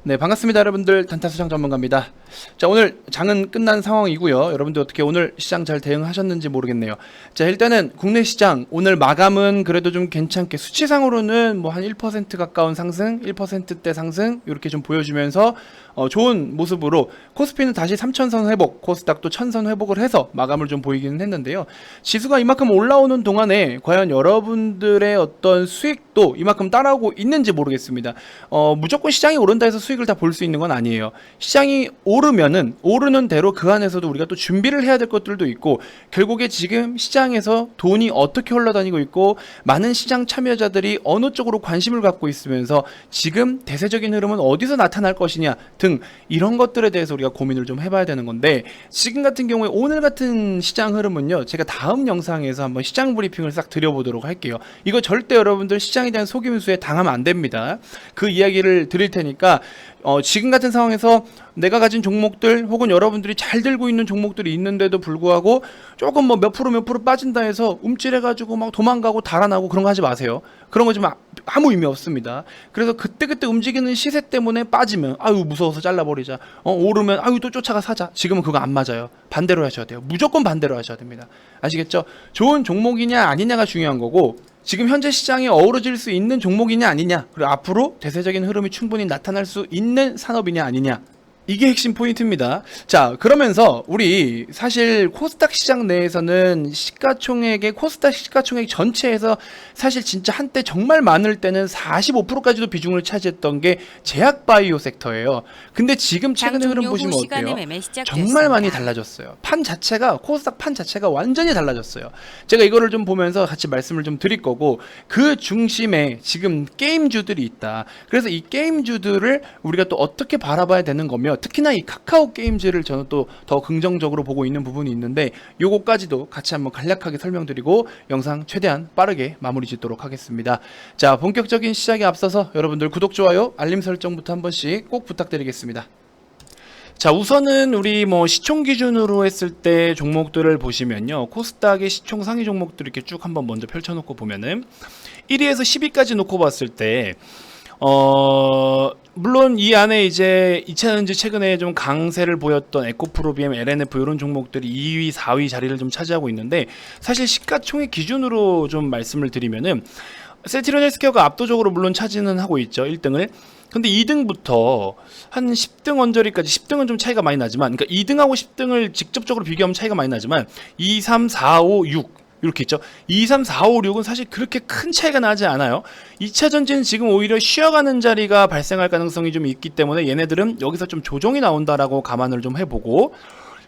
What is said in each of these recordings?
네, 반갑습니다. 여러분들. 단타수장 전문가입니다. 자, 오늘 장은 끝난 상황이고요. 여러분들 어떻게 오늘 시장 잘 대응하셨는지 모르겠네요. 자, 일단은 국내 시장 오늘 마감은 그래도 좀 괜찮게 수치상으로는 뭐 한 1% 가까운 상승, 1%대 상승 이렇게 좀 보여주면서 좋은 모습으로 코스피는 다시 3천선 회복, 코스닥도 1000선 회복을 해서 마감을 좀 보이기는 했는데요. 지수가 이만큼 올라오는 동안에 과연 여러분들의 어떤 수익도 이만큼 따라오고 있는지 모르겠습니다. 무조건 시장이 오른다 해서 수익을 다 볼 수 있는 건 아니에요. 시장이 오르면은 오르는 대로 그 안에서도 우리가 또 준비를 해야 될 것들도 있고, 결국에 지금 시장에서 돈이 어떻게 흘러다니고 있고 많은 시장 참여자들이 어느 쪽으로 관심을 갖고 있으면서 지금 대세적인 흐름은 어디서 나타날 것이냐 등 이런 것들에 대해서 우리가 고민을 좀 해봐야 되는 건데, 지금 같은 경우에 오늘 같은 시장 흐름은요, 제가 다음 영상에서 한번 시장 브리핑을 싹 드려보도록 할게요. 이거 절대 여러분들 시장에 대한 속임수에 당하면 안 됩니다. 그 이야기를 드릴 테니까 지금 같은 상황에서 내가 가진 종목들 혹은 여러분들이 잘 들고 있는 종목들이 있는데도 불구하고 조금 뭐 몇 프로 빠진다 해서 움찔해가지고 막 도망가고 달아나고 그런 거 하지 마세요. 그런 거 좀 아무 의미 없습니다. 그래서 그때그때 움직이는 시세 때문에 빠지면 아유 무서워서 잘라버리자, 오르면 아유 또 쫓아가 사자, 지금은 그거 안 맞아요. 반대로 하셔야 돼요. 무조건 반대로 하셔야 됩니다. 아시겠죠? 좋은 종목이냐 아니냐가 중요한 거고, 지금 현재 시장에 어우러질 수 있는 종목이냐 아니냐, 그리고 앞으로 대세적인 흐름이 충분히 나타날 수 있는 산업이냐 아니냐, 이게 핵심 포인트입니다. 자, 그러면서 우리 사실 코스닥 시장 내에서는 시가총액의 코스닥 시가총액 전체에서 사실 진짜 한때 정말 많을 때는 45%까지도 비중을 차지했던 게 제약바이오 섹터예요. 근데 지금 최근의 흐름 보시면 어때요? 정말 많이 달라졌어요. 판 자체가, 코스닥 판 자체가 완전히 달라졌어요. 제가 이거를 좀 보면서 같이 말씀을 좀 드릴 거고, 그 중심에 지금 게임주들이 있다. 그래서 이 게임주들을 우리가 또 어떻게 바라봐야 되는 거면, 특히나 이 카카오 게임즈를 저는 또 더 긍정적으로 보고 있는 부분이 있는데, 요거까지도 같이 한번 간략하게 설명드리고 영상 최대한 빠르게 마무리 짓도록 하겠습니다. 자, 본격적인 시작에 앞서서 여러분들 구독, 좋아요, 알림 설정부터 한 번씩 꼭 부탁드리겠습니다. 자, 우선은 우리 뭐 시총 기준으로 했을 때 종목들을 보시면요, 코스닥의 시총 상위 종목들 이렇게 쭉 한번 먼저 펼쳐놓고 보면은 1위에서 10위까지 놓고 봤을 때 물론 이 안에 이제 2차전지 최근에 좀 강세를 보였던 에코프로비엠, LNF 이런 종목들이 2위, 4위 자리를 좀 차지하고 있는데, 사실 시가총액 기준으로 좀 말씀을 드리면은 셀트리온 헬스케어가 압도적으로 물론 차지는 하고 있죠, 1등을. 근데 2등부터 한 10등 언저리까지, 10등은 좀 차이가 많이 나지만, 그러니까 2등하고 10등을 직접적으로 비교하면 차이가 많이 나지만 2, 3, 4, 5, 6 이렇게 있죠. 2, 3, 4, 5, 6은 사실 그렇게 큰 차이가 나지 않아요. 2차 전지는 지금 오히려 쉬어가는 자리가 발생할 가능성이 좀 있기 때문에 얘네들은 여기서 좀 조정이 나온다라고 감안을 좀 해보고,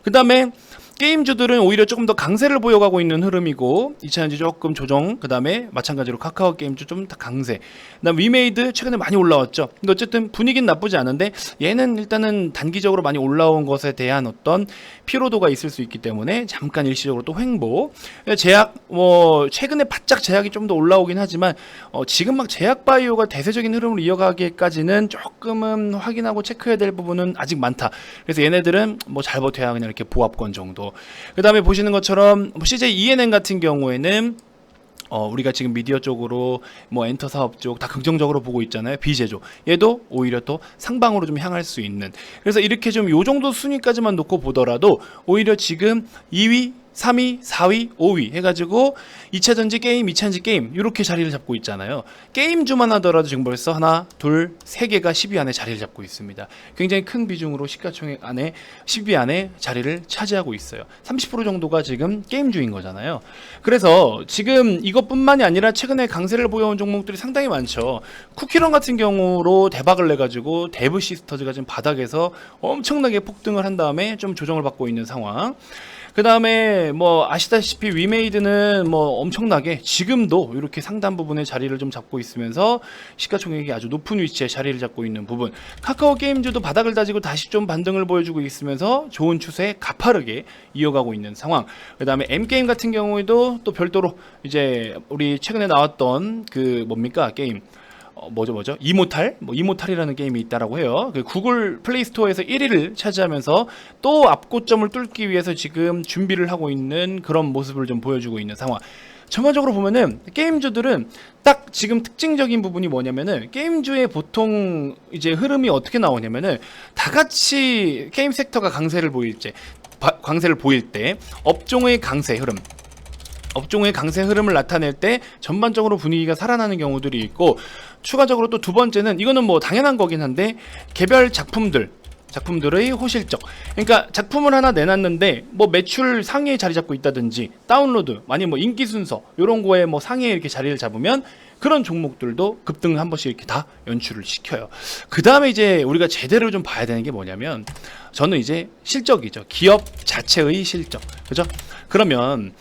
그 다음에 게임주들은 오히려 조금 더 강세를 보여가고 있는 흐름이고, 2차전지 조금 조정, 그 다음에 마찬가지로 카카오 게임주 좀 더 강세, 그 다음 위메이드 최근에 많이 올라왔죠. 근데 어쨌든 분위기는 나쁘지 않은데, 얘는 일단은 단기적으로 많이 올라온 것에 대한 어떤 피로도가 있을 수 있기 때문에 잠깐 일시적으로 또 횡보. 제약, 뭐 최근에 바짝 제약이 좀 더 올라오긴 하지만 지금 막 제약바이오가 대세적인 흐름을 이어가기까지는 조금은 확인하고 체크해야 될 부분은 아직 많다. 그래서 얘네들은 뭐 잘 버텨야 그냥 이렇게 보합권 정도. 그 다음에 보시는 것처럼 CJ ENN 같은 경우에는 우리가 지금 미디어 쪽으로 뭐 엔터 사업 쪽 다 긍정적으로 보고 있잖아요. 비제조 얘도 오히려 또 상방으로 좀 향할 수 있는, 그래서 이렇게 좀 요 정도 순위까지만 놓고 보더라도 오히려 지금 2위, 3위, 4위, 5위 해가지고 2차전지 게임, 2차전지 게임 이렇게 자리를 잡고 있잖아요. 게임주만 하더라도 지금 벌써 하나, 둘, 세 개가 10위 안에 자리를 잡고 있습니다. 굉장히 큰 비중으로 시가총액 안에 10위 안에 자리를 차지하고 있어요. 30% 정도가 지금 게임주인 거잖아요. 그래서 지금 이것뿐만이 아니라 최근에 강세를 보여온 종목들이 상당히 많죠. 쿠키런 같은 경우로 대박을 내가지고 데브 시스터즈가 지금 바닥에서 엄청나게 폭등을 한 다음에 좀 조정을 받고 있는 상황. 그 다음에 뭐 아시다시피 위메이드는 뭐 엄청나게 지금도 이렇게 상단 부분에 자리를 좀 잡고 있으면서 시가총액이 아주 높은 위치에 자리를 잡고 있는 부분. 카카오 게임즈도 바닥을 다지고 다시 좀 반등을 보여주고 있으면서 좋은 추세 가파르게 이어가고 있는 상황. 그 다음에 M게임 같은 경우에도 또 별도로 이제 우리 최근에 나왔던 그 뭡니까 게임, 뭐죠? 이모탈이라는 게임이 있다라고 해요. 그 구글 플레이 스토어에서 1위를 차지하면서 또 앞고점을 뚫기 위해서 지금 준비를 하고 있는 그런 모습을 좀 보여주고 있는 상황. 전반적으로 보면은 게임주들은 딱 지금 특징적인 부분이 뭐냐면은 게임주의 보통 이제 흐름이 어떻게 나오냐면은 다 같이 게임 섹터가 강세를 보일 때 업종의 강세 흐름을 나타낼 때 전반적으로 분위기가 살아나는 경우들이 있고, 추가적으로 또 두 번째는 이거는 뭐 당연한 거긴 한데 개별 작품들의 호실적. 그러니까 작품을 하나 내놨는데 뭐 매출 상위에 자리 잡고 있다든지 다운로드 아니면 뭐 인기 순서 이런 거에 뭐 상위에 이렇게 자리를 잡으면 그런 종목들도 급등을 한 번씩 이렇게 다 연출을 시켜요. 그 다음에 이제 우리가 제대로 좀 봐야 되는 게 뭐냐면, 저는 이제 실적이죠. 기업 자체의 실적. 그죠? 그러면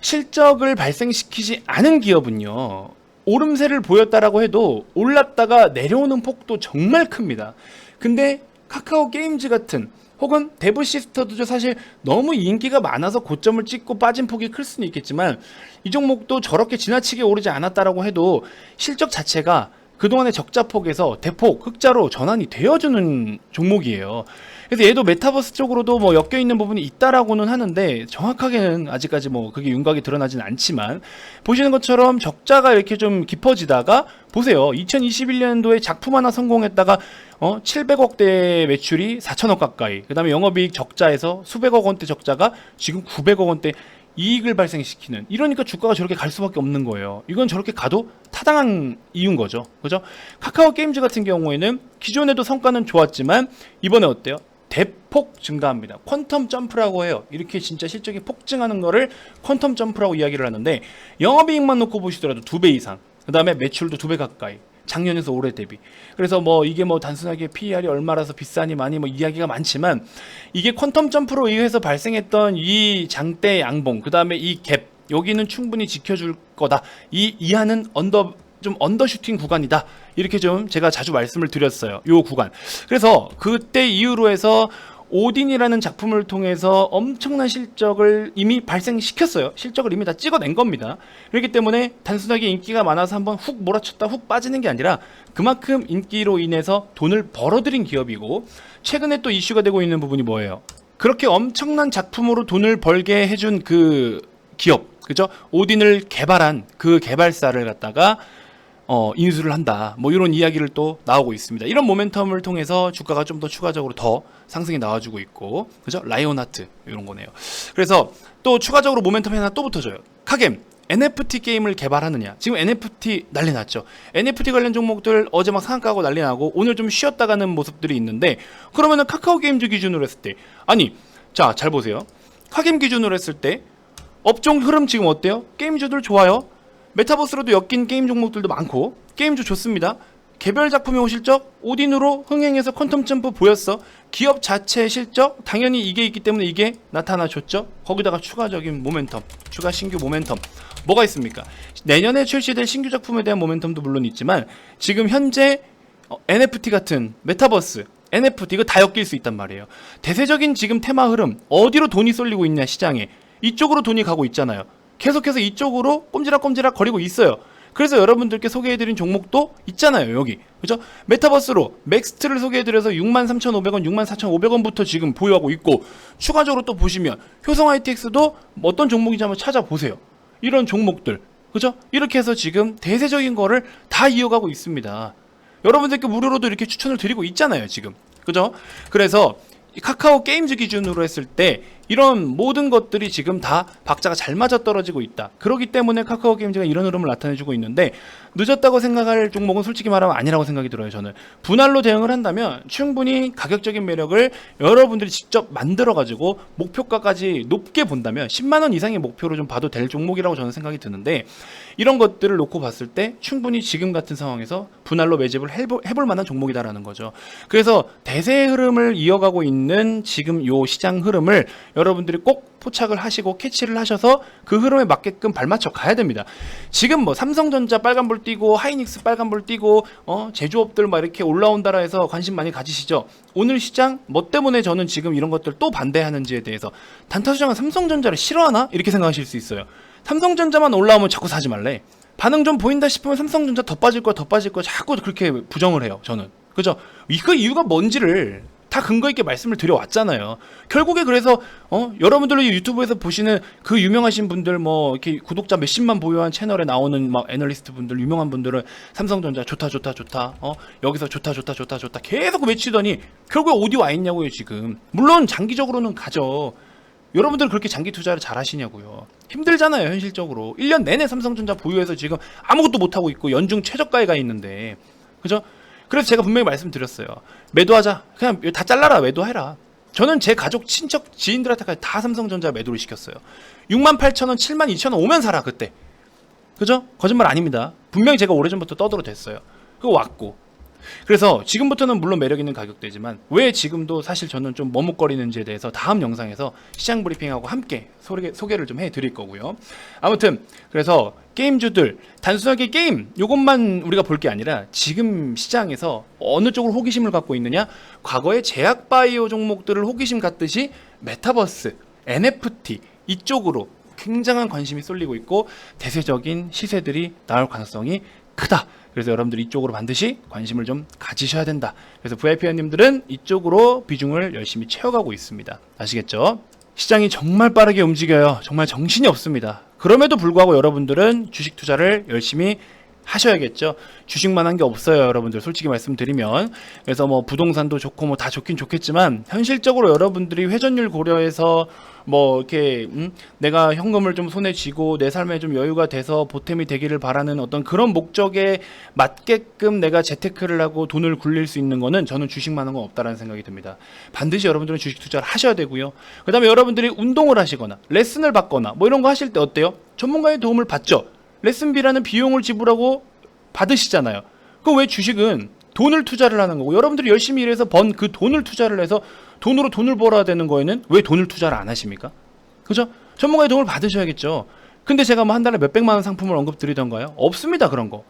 실적을 발생시키지 않은 기업은요, 오름세를 보였다라고 해도 올랐다가 내려오는 폭도 정말 큽니다. 근데 카카오 게임즈 같은, 혹은 데브시스터도 사실 너무 인기가 많아서 고점을 찍고 빠진 폭이 클 수는 있겠지만, 이 종목도 저렇게 지나치게 오르지 않았다라고 해도 실적 자체가 그동안의 적자폭에서 대폭 흑자로 전환이 되어주는 종목이에요. 그래서 얘도 메타버스 쪽으로도 뭐 엮여있는 부분이 있다라고는 하는데, 정확하게는 아직까지 뭐 그게 윤곽이 드러나진 않지만, 보시는 것처럼 적자가 이렇게 좀 깊어지다가 보세요. 2021년도에 작품 하나 성공했다가 700억대 매출이 4천억 가까이, 그 다음에 영업이익 적자에서 수백억 원대 적자가 지금 900억 원대 이익을 발생시키는, 이러니까 주가가 저렇게 갈 수밖에 없는 거예요. 이건 저렇게 가도 타당한 이유인 거죠. 그죠? 카카오 게임즈 같은 경우에는 기존에도 성과는 좋았지만 이번에 어때요? 대폭 증가합니다. 퀀텀 점프라고 해요. 이렇게 진짜 실적이 폭증하는 거를 퀀텀 점프라고 이야기를 하는데, 영업이익만 놓고 보시더라도 2배 이상, 그 다음에 매출도 2배 가까이, 작년에서 올해 대비. 그래서 뭐 이게 뭐 단순하게 PER이 얼마라서 비싸니 많이 뭐 이야기가 많지만, 이게 퀀텀 점프로 의해서 발생했던 이 장대 양봉, 그 다음에 이 갭, 여기는 충분히 지켜줄 거다. 이 이하는 언더슈팅 구간이다. 이렇게 좀 제가 자주 말씀을 드렸어요. 요 구간. 그래서 그때 이후로 해서 오딘이라는 작품을 통해서 엄청난 실적을 이미 발생시켰어요. 실적을 이미 다 찍어낸 겁니다. 그렇기 때문에 단순하게 인기가 많아서 한번 훅 몰아쳤다 훅 빠지는 게 아니라, 그만큼 인기로 인해서 돈을 벌어들인 기업이고, 최근에 또 이슈가 되고 있는 부분이 뭐예요? 그렇게 엄청난 작품으로 돈을 벌게 해준 그 기업, 그죠? 오딘을 개발한 그 개발사를 갖다가 인수를 한다. 뭐 이런 이야기를 또 나오고 있습니다. 이런 모멘텀을 통해서 주가가 좀 더 추가적으로 더 상승이 나와주고 있고, 그죠? 라이온하트 이런 거네요. 그래서 또 추가적으로 모멘텀이 하나 또 붙어져요. 카겜 NFT 게임을 개발하느냐. 지금 NFT 난리 났죠. NFT 관련 종목들 어제 막 상한가고 난리 나고 오늘 좀 쉬었다 가는 모습들이 있는데, 그러면은 카카오 게임즈 기준으로 했을 때, 아니 자 잘 보세요. 카겜 기준으로 했을 때 업종 흐름 지금 어때요? 게임주들 좋아요. 메타버스로도 엮인 게임 종목들도 많고, 게임주 좋습니다. 개별 작품의 호실적 오딘으로 흥행해서 퀀텀 점프 보였어. 기업 자체의 실적 당연히 이게 있기 때문에 이게 나타나줬죠. 거기다가 추가적인 모멘텀, 추가 신규 모멘텀 뭐가 있습니까? 내년에 출시될 신규 작품에 대한 모멘텀도 물론 있지만, 지금 현재 NFT 같은 메타버스, NFT 이거 다 엮일 수 있단 말이에요. 대세적인 지금 테마 흐름, 어디로 돈이 쏠리고 있냐, 시장에 이쪽으로 돈이 가고 있잖아요. 계속해서 이쪽으로 꼼지락꼼지락 거리고 있어요. 그래서 여러분들께 소개해드린 종목도 있잖아요, 여기. 그죠? 메타버스로 맥스트를 소개해드려서 63,500원, 64,500원부터 지금 보유하고 있고, 추가적으로 또 보시면 효성 ITX도 어떤 종목인지 한번 찾아보세요. 이런 종목들, 그죠? 이렇게 해서 지금 대세적인 거를 다 이어가고 있습니다. 여러분들께 무료로도 이렇게 추천을 드리고 있잖아요, 지금. 그죠? 그래서 카카오 게임즈 기준으로 했을 때 이런 모든 것들이 지금 다 박자가 잘 맞아떨어지고 있다. 그렇기 때문에 카카오 게임즈가 이런 흐름을 나타내주고 있는데, 늦었다고 생각할 종목은 솔직히 말하면 아니라고 생각이 들어요. 저는 분할로 대응을 한다면 충분히 가격적인 매력을 여러분들이 직접 만들어가지고 목표가까지 높게 본다면 10만원 이상의 목표로 좀 봐도 될 종목이라고 저는 생각이 드는데, 이런 것들을 놓고 봤을 때 충분히 지금 같은 상황에서 분할로 매집을 해볼 만한 종목이다라는 거죠. 그래서 대세의 흐름을 이어가고 있는 지금 요 시장 흐름을 여러분들이 꼭 포착을 하시고 캐치를 하셔서 그 흐름에 맞게끔 발맞춰 가야 됩니다. 지금 뭐 삼성전자 빨간불 띄고 하이닉스 빨간불 띄고 제조업들 막 이렇게 올라온다라 해서 관심 많이 가지시죠. 오늘 시장 뭐 때문에 저는 지금 이런 것들 또 반대하는지에 대해서, 단타수장은 삼성전자를 싫어하나? 이렇게 생각하실 수 있어요. 삼성전자만 올라오면 자꾸 사지 말래. 반응 좀 보인다 싶으면 삼성전자 더 빠질 거야 자꾸 그렇게 부정을 해요, 저는. 그죠? 그 이유가 뭔지를 다 근거 있게 말씀을 드려왔잖아요. 결국에 그래서 여러분들이 유튜브에서 보시는 그 유명하신 분들 뭐 이렇게 구독자 몇십만 보유한 채널에 나오는 막 애널리스트 분들 유명한 분들은 삼성전자 좋다 여기서 좋다 계속 외치더니 결국에 어디 와 있냐고요 지금. 물론 장기적으로는 가죠. 여러분들 그렇게 장기 투자를 잘 하시냐고요. 힘들잖아요 현실적으로. 1년 내내 삼성전자 보유해서 지금 아무것도 못하고 있고 연중 최저가에 가 있는데, 그죠? 그래서 제가 분명히 말씀드렸어요. 매도하자. 그냥 다 잘라라. 매도해라. 저는 제 가족, 친척, 지인들한테까지 다 삼성전자 매도를 시켰어요. 68,000원, 72,000원 오면 사라 그때. 그죠? 거짓말 아닙니다. 분명히 제가 오래전부터 떠들어댔어요. 그거 왔고. 그래서 지금부터는 물론 매력 있는 가격대지만 왜 지금도 사실 저는 좀 머뭇거리는지에 대해서 다음 영상에서 시장 브리핑하고 함께 소개를 좀 해드릴 거고요. 아무튼 그래서 게임주들 단순하게 게임 요것만 우리가 볼 게 아니라 지금 시장에서 어느 쪽으로 호기심을 갖고 있느냐, 과거의 제약바이오 종목들을 호기심 갖듯이 메타버스, NFT 이쪽으로 굉장한 관심이 쏠리고 있고 대세적인 시세들이 나올 가능성이 크다. 그래서 여러분들 이쪽으로 반드시 관심을 좀 가지셔야 된다. 그래서 VIP원님들은 이쪽으로 비중을 열심히 채워가고 있습니다. 아시겠죠? 시장이 정말 빠르게 움직여요. 정말 정신이 없습니다. 그럼에도 불구하고 여러분들은 주식 투자를 열심히 하셔야겠죠. 주식만 한 게 없어요, 여러분들. 솔직히 말씀드리면. 그래서 뭐 부동산도 좋고 뭐 다 좋긴 좋겠지만 현실적으로 여러분들이 회전율 고려해서 뭐 이렇게 내가 현금을 좀 손에 쥐고 내 삶에 좀 여유가 돼서 보탬이 되기를 바라는 어떤 그런 목적에 맞게끔 내가 재테크를 하고 돈을 굴릴 수 있는 거는 저는 주식만 한 건 없다라는 생각이 듭니다. 반드시 여러분들은 주식 투자를 하셔야 되고요. 그 다음에 여러분들이 운동을 하시거나 레슨을 받거나 뭐 이런 거 하실 때 어때요? 전문가의 도움을 받죠. 레슨비라는 비용을 지불하고 받으시잖아요. 그럼 왜 주식은 돈을 투자를 하는 거고 여러분들이 열심히 일해서 번 그 돈을 투자를 해서 돈으로 돈을 벌어야 되는 거에는 왜 돈을 투자를 안 하십니까? 그죠? 전문가의 도움을 받으셔야겠죠. 근데 제가 뭐 한 달에 몇백만 원 상품을 언급드리던가요? 없습니다. 그런 거.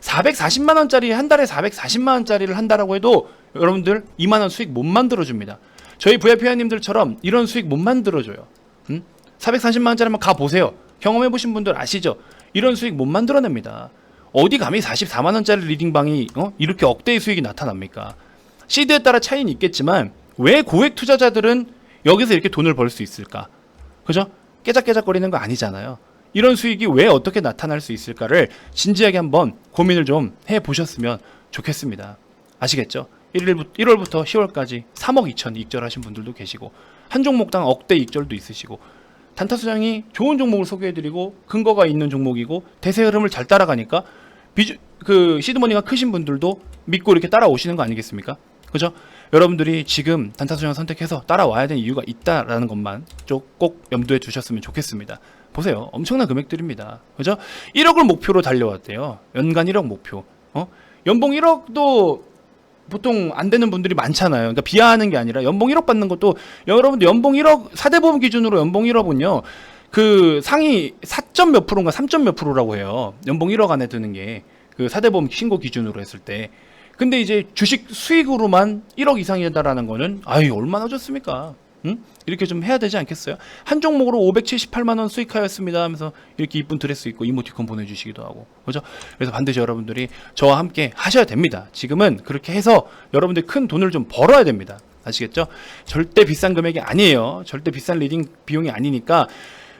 440만 원짜리 한 달에 440만 원짜리를 한다라고 해도 여러분들 2만 원 수익 못 만들어줍니다. 저희 VIP원님들처럼 이런 수익 못 만들어줘요. 440만 원짜리 한번 가보세요. 경험해보신 분들 아시죠? 이런 수익 못 만들어냅니다. 어디 감히 44만 원짜리 리딩방이 이렇게 억대의 수익이 나타납니까? 시드에 따라 차이는 있겠지만 왜 고액 투자자들은 여기서 이렇게 돈을 벌 수 있을까? 그죠? 깨작깨작거리는 거 아니잖아요. 이런 수익이 왜 어떻게 나타날 수 있을까를 진지하게 한번 고민을 좀 해보셨으면 좋겠습니다. 아시겠죠? 1월부터 10월까지 3억 2천 익절하신 분들도 계시고 한 종목당 억대 익절도 있으시고 단타수장이 좋은 종목을 소개해드리고 근거가 있는 종목이고 대세 흐름을 잘 따라가니까 그 시드머니가 크신 분들도 믿고 이렇게 따라오시는 거 아니겠습니까? 그죠? 여러분들이 지금 단타수장을 선택해서 따라와야 되는 이유가 있다라는 것만 꼭 염두에 두셨으면 좋겠습니다. 보세요. 엄청난 금액들입니다. 그죠? 1억을 목표로 달려왔대요. 연간 1억 목표. 연봉 1억도 보통 안 되는 분들이 많잖아요. 그러니까 비하하는 게 아니라 연봉 1억 받는 것도 여러분들 연봉 1억 4대 보험 기준으로 연봉 1억은요. 그 상위 4점 몇 프로인가 3점 몇 프로라고 해요. 연봉 1억 안에 드는 게 그 4대 보험 신고 기준으로 했을 때. 근데 이제 주식 수익으로만 1억 이상이다라는 거는 얼마나 좋습니까? 이렇게 좀 해야 되지 않겠어요? 한 종목으로 578만 원 수익하였습니다 하면서 이렇게 이쁜 드레스 입고 이모티콘 보내주시기도 하고, 그죠? 그래서 반드시 여러분들이 저와 함께 하셔야 됩니다. 지금은 그렇게 해서 여러분들이 큰 돈을 좀 벌어야 됩니다. 아시겠죠? 절대 비싼 금액이 아니에요. 절대 비싼 리딩 비용이 아니니까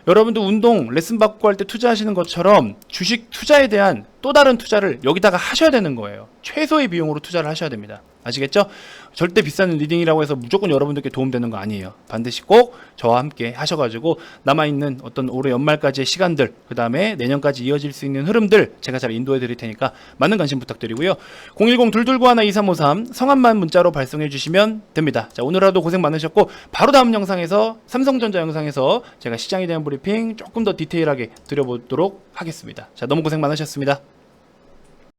여러분들 운동 레슨 받고 할 때 투자하시는 것처럼 주식 투자에 대한 또 다른 투자를 여기다가 하셔야 되는 거예요. 최소의 비용으로 투자를 하셔야 됩니다. 아시겠죠? 절대 비싼 리딩이라고 해서 무조건 여러분들께 도움되는 거 아니에요. 반드시 꼭 저와 함께 하셔가지고 남아있는 어떤 올해 연말까지의 시간들, 그 다음에 내년까지 이어질 수 있는 흐름들 제가 잘 인도해 드릴 테니까 많은 관심 부탁드리고요. 010-229-2353 성함만 문자로 발송해 주시면 됩니다. 자, 오늘 하루도 고생 많으셨고 바로 다음 영상에서 삼성전자 영상에서 제가 시장에 대한 브리핑 조금 더 디테일하게 드려보도록 하겠습니다. 자, 너무 고생 많으셨습니다.